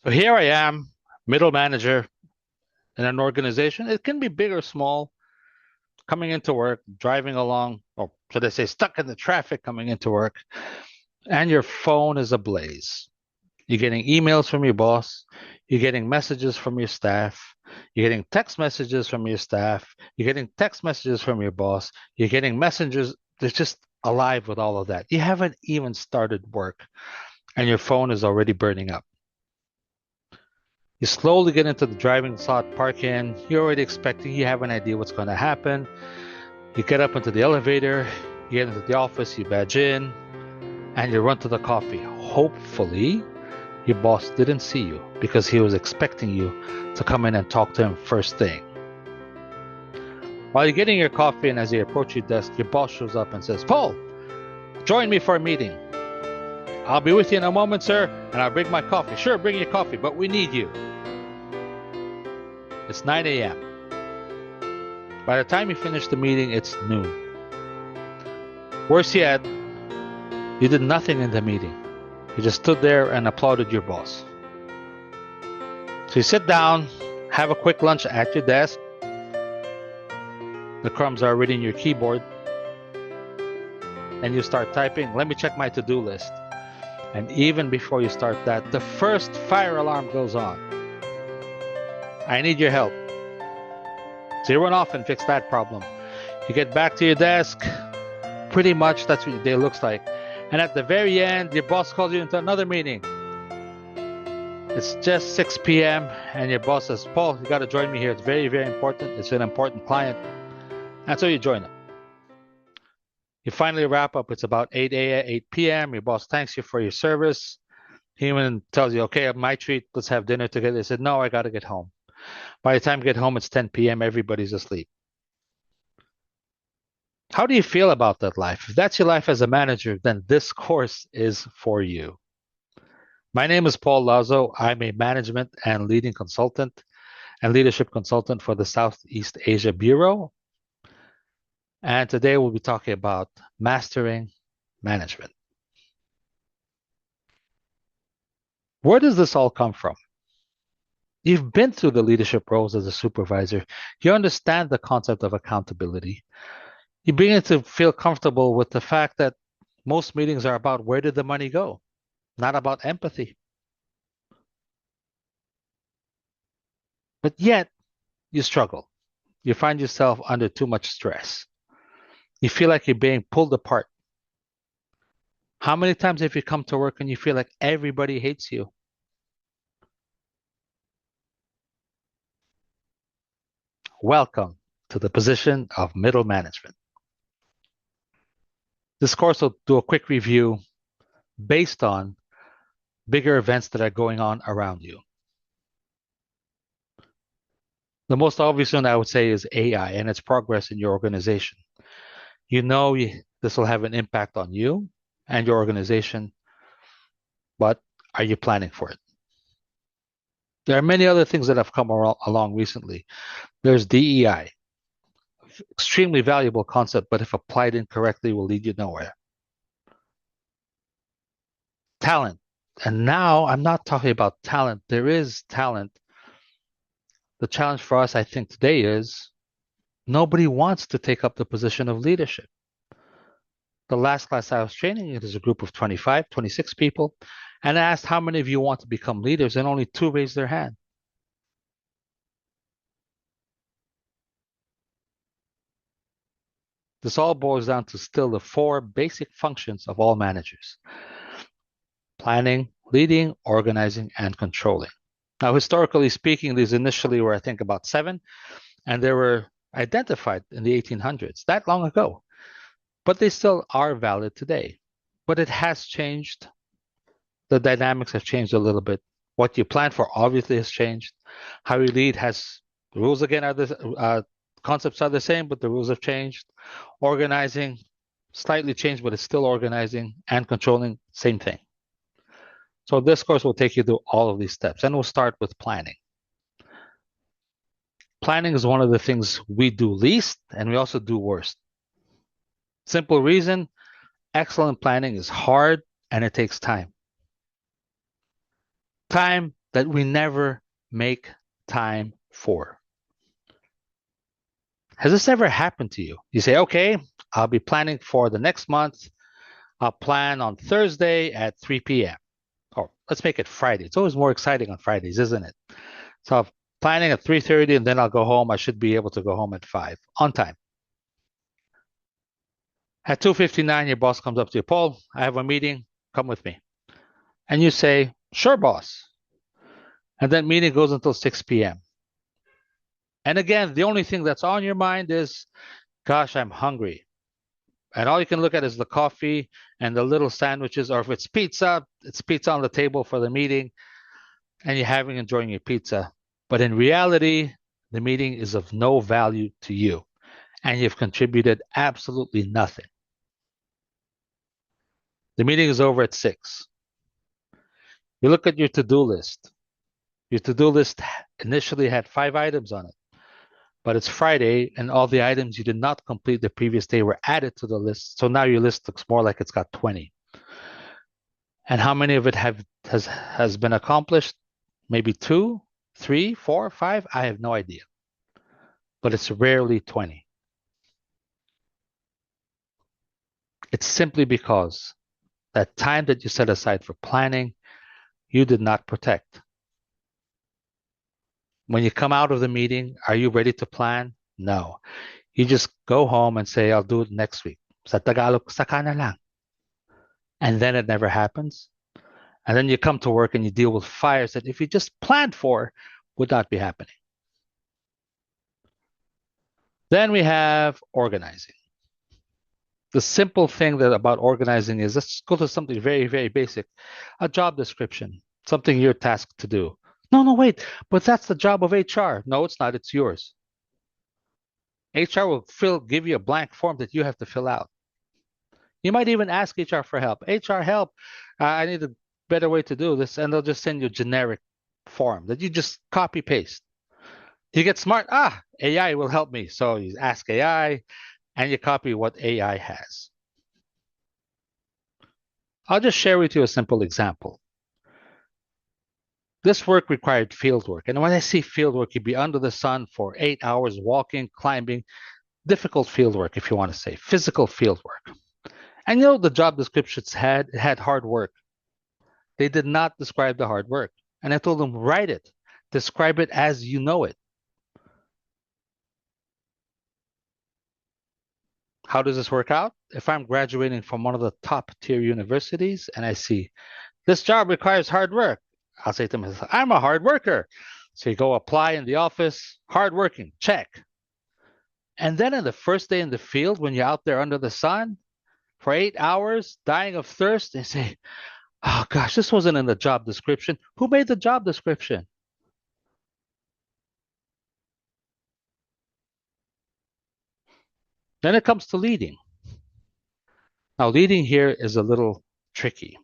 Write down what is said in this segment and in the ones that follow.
So here I am, middle manager in an organization. It can be big or small, coming into work, driving along, or should I say, stuck in the traffic coming into work, and your phone is ablaze. You're getting emails from your boss, you're getting messages from your staff, you're getting text messages from your staff, you're getting text messages from your boss, you're getting messengers. There's just alive with all of that. You haven't even started work, and your phone is already burning up. You slowly get into the driving slot, park in. You're already expecting, you have an idea what's going to happen. You get up into the elevator, you get into the office, you badge in, and you run to the coffee. Hopefully, your boss didn't see you because he was expecting you to come in and talk to him first thing. While you're getting your coffee and as you approach your desk, your boss shows up and says, "Paul, join me for a meeting." "I'll be with you in a moment, sir, and I'll bring my coffee." "Sure, bring your coffee, but we need you." It's 9 a.m. By the time you finish the meeting, it's noon. Worse yet, you did nothing in the meeting. You just stood there and applauded your boss. So you sit down, have a quick lunch at your desk. The crumbs are already in your keyboard. And you start typing, "Let me check my to-do list." And even before you start that, the first fire alarm goes on. "I need your help." So you run off and fix that problem. You get back to your desk. Pretty much that's what your day looks like. And at the very end, your boss calls you into another meeting. It's just 6 p.m. and your boss says, "Paul, you got to join me here. It's very, very important. It's an important client." And so you join them. You finally wrap up. It's about 8 p.m. Your boss thanks you for your service. He even tells you, "Okay, my treat. Let's have dinner together." They said, "No, I got to get home." By the time you get home, it's 10 p.m. Everybody's asleep. How do you feel about that life? If that's your life as a manager, then this course is for you. My name is Paul Lazo. I'm a management and leading consultant and leadership consultant for the Southeast Asia Bureau. And today we'll be talking about mastering management. Where does this all come from? You've been through the leadership roles as a supervisor. You understand the concept of accountability. You begin to feel comfortable with the fact that most meetings are about where did the money go, not about empathy. But yet, you struggle. You find yourself under too much stress. You feel like you're being pulled apart. How many times have you come to work and you feel like everybody hates you? Welcome to the position of middle management. This course will do a quick review based on bigger events that are going on around you. The most obvious one I would say is AI and its progress in your organization. You know this will have an impact on you and your organization, but are you planning for it? There are many other things that have come along recently. There's DEI, extremely valuable concept, but if applied incorrectly, will lead you nowhere. Talent. And now I'm not talking about talent. There is talent. The challenge for us, I think, today is nobody wants to take up the position of leadership. The last class I was training, it is a group of 25, 26 people, and I asked how many of you want to become leaders, and only 2 raised their hand. This all boils down to still the 4 basic functions of all managers: planning, leading, organizing, and controlling. Now, historically speaking, these initially were, I think, about 7, and they were identified in the 1800s, that long ago. But they still are valid today. But it has changed. The dynamics have changed a little bit. What you plan for obviously has changed. How you lead has, the rules again are the concepts are the same, but the rules have changed. Organizing slightly changed, but it's still organizing, and controlling, same thing. So this course will take you through all of these steps, and we'll start with planning. Planning is one of the things we do least, and we also do worst. Simple reason, excellent planning is hard and it takes time. Time that we never make time for. Has this ever happened to you? You say, okay, I'll be planning for the next month. I'll plan on Thursday at 3 p.m. Or let's make it Friday. It's always more exciting on Fridays, isn't it? So I'm planning at 3:30 and then I'll go home. I should be able to go home at 5 on time. At 2:59, your boss comes up to you, Paul, I have a meeting. Come with me. And you say, sure, boss. And that meeting goes until 6 p.m. And again, the only thing that's on your mind is, gosh, I'm hungry. And all you can look at is the coffee and the little sandwiches, or if it's pizza on the table for the meeting, and you're enjoying your pizza. But in reality, the meeting is of no value to you, and you've contributed absolutely nothing. The meeting is over at 6. You look at your to-do list. Your to-do list initially had 5 items on it, but it's Friday, and all the items you did not complete the previous day were added to the list. So now your list looks more like it's got 20. And how many of it has been accomplished? Maybe 2, 3, 4, 5? I have no idea. But it's rarely 20. It's simply because that time that you set aside for planning, you did not protect. When you come out of the meeting, are you ready to plan? No. You just go home and say, I'll do it next week. Sa Tagalog, saka na lang. And then it never happens. And then you come to work and you deal with fires that if you just planned for, would not be happening. Then we have organizing. The simple thing about organizing is, let's go to something very, very basic. A job description, something you're tasked to do. No, wait, but that's the job of HR. No, it's not, it's yours. HR will give you a blank form that you have to fill out. You might even ask HR for help. HR, help, I need a better way to do this. And they'll just send you a generic form that you just copy paste. You get smart. AI will help me. So you ask AI and you copy what AI has. I'll just share with you a simple example. This work required field work. And when I say field work, you'd be under the sun for 8 hours walking, climbing, difficult field work, if you want to say, physical field work. And you know the job descriptions had hard work. They did not describe the hard work. And I told them, write it. Describe it as you know it. How does this work out? If I'm graduating from one of the top tier universities and I see this job requires hard work, I'll say to myself, I'm a hard worker. So you go apply in the office, hard working, check. And then in the first day in the field, when you're out there under the sun for 8 hours, dying of thirst, they say, oh gosh, this wasn't in the job description. Who made the job description? Then it comes to leading. Now, leading here is a little tricky.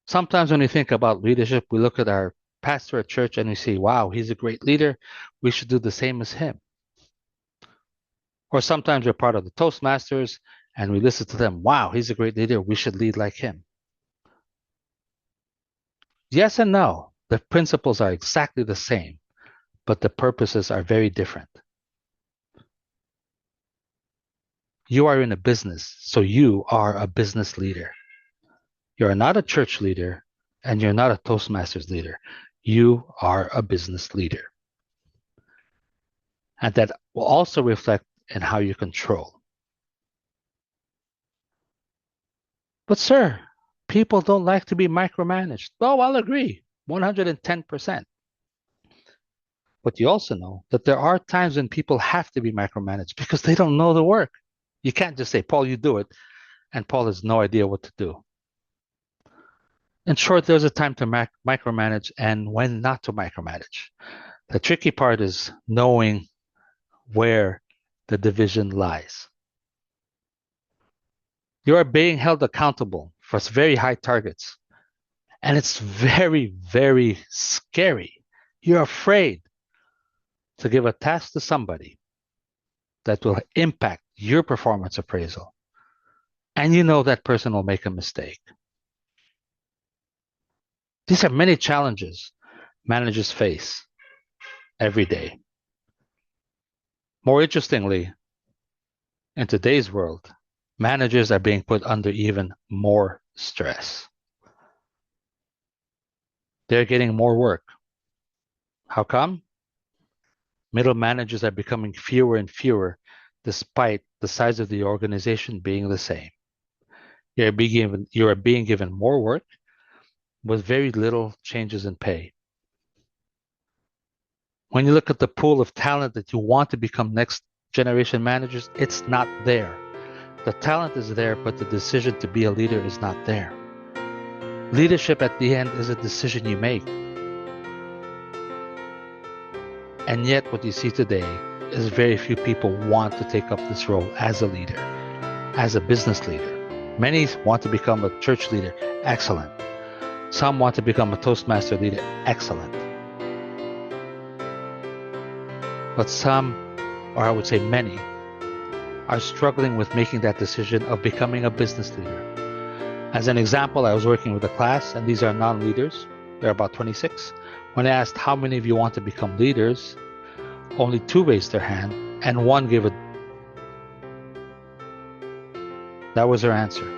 Sometimes when we think about leadership, we look at our pastor at church and we say, wow, he's a great leader. We should do the same as him. Or sometimes we're part of the Toastmasters and we listen to them. Wow, he's a great leader. We should lead like him. Yes and no. The principles are exactly the same, but the purposes are very different. You are in a business, so you are a business leader. You're not a church leader and you're not a Toastmasters leader. You are a business leader. And that will also reflect in how you control. But sir, people don't like to be micromanaged. Oh, I'll agree, 110%. But you also know that there are times when people have to be micromanaged because they don't know the work. You can't just say, Paul, you do it, and Paul has no idea what to do. In short, there's a time to micromanage and when not to micromanage. The tricky part is knowing where the division lies. You are being held accountable for very high targets. And it's very, very scary. You're afraid to give a task to somebody that will impact your performance appraisal. And you know that person will make a mistake. These are many challenges managers face every day. More interestingly, in today's world, managers are being put under even more stress. They're getting more work. How come? Middle managers are becoming fewer and fewer despite the size of the organization being the same. You are being given more work with very little changes in pay. When you look at the pool of talent that you want to become next generation managers, it's not there. The talent is there, but the decision to be a leader is not there. Leadership at the end is a decision you make. And yet what you see today is very few people want to take up this role as a leader, as a business leader. Many want to become a church leader. Excellent. Some want to become a Toastmaster leader. Excellent. But some, or I would say many, are struggling with making that decision of becoming a business leader. As an example, I was working with a class, and these are non-leaders. They're about 26. When I asked how many of you want to become leaders, only 2 raised their hand, and 1 gave a... That was their answer.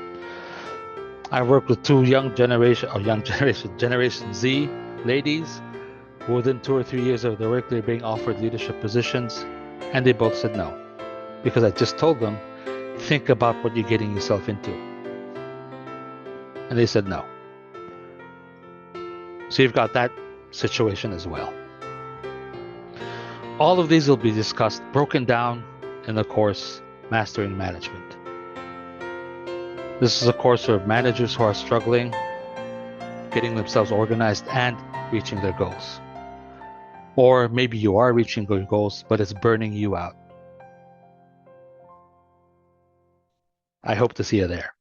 I worked with 2 Generation Z ladies who within 2 or 3 years of their work, they're being offered leadership positions, and they both said no. Because I just told them, think about what you're getting yourself into. And they said no. So you've got that situation as well. All of these will be discussed, broken down in the course, Mastering Management. This is a course for managers who are struggling, getting themselves organized and reaching their goals. Or maybe you are reaching your goals, but it's burning you out. I hope to see you there.